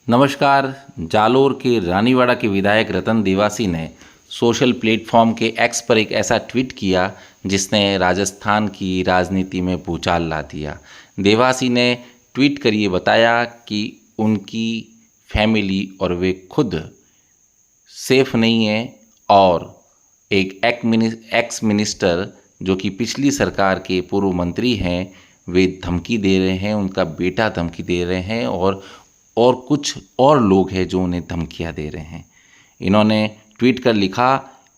नमस्कार। जालोर के रानीवाड़ा के विधायक रतन देवासी ने सोशल प्लेटफॉर्म के एक्स पर एक ऐसा ट्वीट किया जिसने राजस्थान की राजनीति में भूचाल ला दिया। देवासी ने ट्वीट कर ये बताया कि उनकी फैमिली और वे खुद सेफ नहीं है और एक एक्स मिनिस्टर जो कि पिछली सरकार के पूर्व मंत्री हैं वे धमकी दे रहे हैं, उनका बेटा धमकी दे रहे हैं और कुछ और लोग हैं जो उन्हें धमकियां दे रहे हैं। इन्होंने ट्वीट कर लिखा,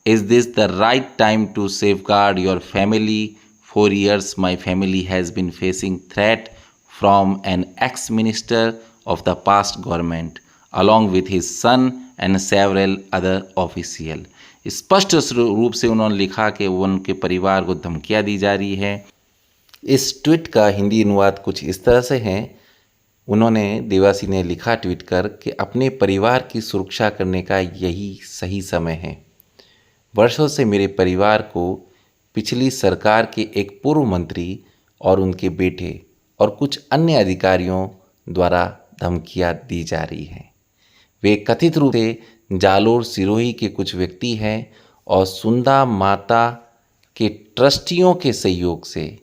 is this the right time to safeguard your family? 4 years my family has been facing threat from an ex-minister of the past government along with his son and several other official। स्पष्ट रूप से उन्होंने लिखा कि उनके परिवार को धमकियां दी जा रही है। इस ट्वीट का हिंदी अनुवाद कुछ इस तरह से है। उन्होंने देवासी ने लिखा ट्वीट कर कि अपने परिवार की सुरक्षा करने का यही सही समय है। वर्षों से मेरे परिवार को पिछली सरकार के एक पूर्व मंत्री और उनके बेटे और कुछ अन्य अधिकारियों द्वारा धमकियां दी जा रही हैं। वे कथित रूप से जालोर सिरोही के कुछ व्यक्ति हैं और सुंदा माता के ट्रस्टियों के सहयोग से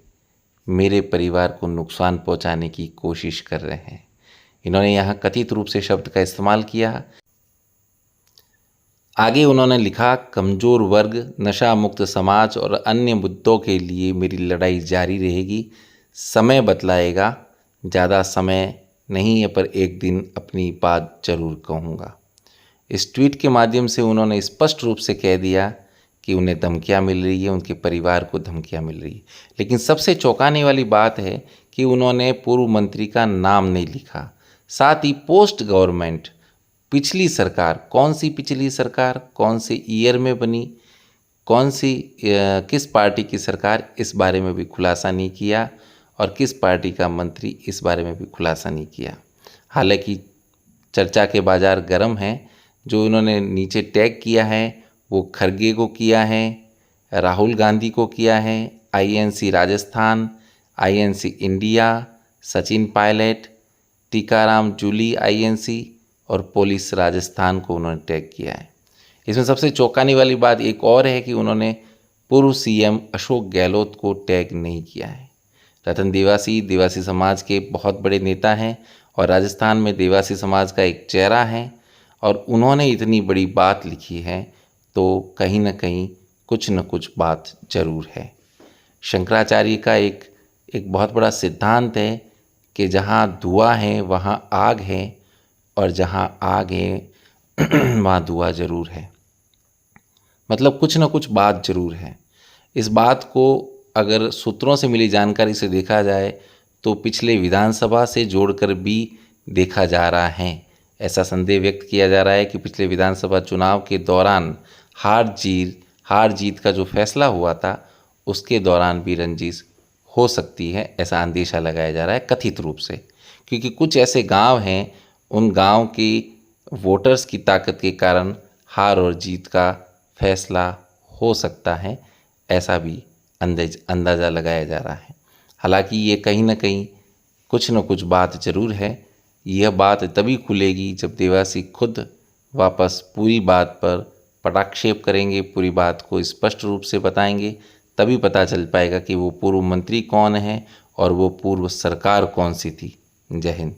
मेरे परिवार को नुकसान पहुंचाने की कोशिश कर रहे हैं। इन्होंने यहाँ कथित रूप से शब्द का इस्तेमाल किया। आगे उन्होंने लिखा, कमज़ोर वर्ग, नशा मुक्त समाज और अन्य मुद्दों के लिए मेरी लड़ाई जारी रहेगी। समय बतलाएगा, ज़्यादा समय नहीं है पर एक दिन अपनी बात ज़रूर कहूँगा। इस ट्वीट के माध्यम से उन्होंने स्पष्ट रूप से कह दिया कि उन्हें धमकियाँ मिल रही है, उनके परिवार को धमकियाँ मिल रही है। लेकिन सबसे चौंकाने वाली बात है कि उन्होंने पूर्व मंत्री का नाम नहीं लिखा। साथ ही पोस्ट गवर्नमेंट, पिछली सरकार, कौन सी पिछली सरकार, कौन से ईयर में बनी, कौन सी किस पार्टी की सरकार, इस बारे में भी खुलासा नहीं किया और किस पार्टी का मंत्री, इस बारे में भी खुलासा नहीं किया। हालांकि चर्चा के बाज़ार गर्म हैं। जो उन्होंने नीचे टैग किया है वो खरगे को किया है, राहुल गांधी को किया है, INC Rajasthan, INC India, Sachin Pilot, Tikaram Jully INC और पुलिस राजस्थान को उन्होंने टैग किया है। इसमें सबसे चौंकाने वाली बात एक और है कि उन्होंने पूर्व सीएम अशोक गहलोत को टैग नहीं किया है। रतन देवासी समाज के बहुत बड़े नेता हैं और राजस्थान में देवासी समाज का एक चेहरा है और उन्होंने इतनी बड़ी बात लिखी है तो कहीं ना कहीं कुछ न कुछ बात जरूर है। शंकराचार्य का एक बहुत बड़ा सिद्धांत है कि जहाँ धुआं है वहाँ आग है और जहाँ आग है वहाँ धुआं जरूर है। मतलब कुछ न कुछ बात जरूर है। इस बात को अगर सूत्रों से मिली जानकारी से देखा जाए तो पिछले विधानसभा से जोड़कर भी देखा जा रहा है। ऐसा संदेह व्यक्त किया जा रहा है कि पिछले विधानसभा चुनाव के दौरान हार जीत का जो फैसला हुआ था उसके दौरान भी रंजिश हो सकती है, ऐसा अंदेशा लगाया जा रहा है कथित रूप से। क्योंकि कुछ ऐसे गांव हैं, उन गांव की वोटर्स की ताकत के कारण हार और जीत का फैसला हो सकता है, ऐसा भी अंदाज़ा लगाया जा रहा है। हालांकि ये कहीं ना कहीं कुछ न कुछ बात ज़रूर है। यह बात तभी खुलेगी जब देवासी खुद वापस पूरी बात पर पटाक्षेप करेंगे, पूरी बात को स्पष्ट रूप से बताएंगे। तभी पता चल पाएगा कि वो पूर्व मंत्री कौन है और वो पूर्व सरकार कौन सी थी। जय हिंद।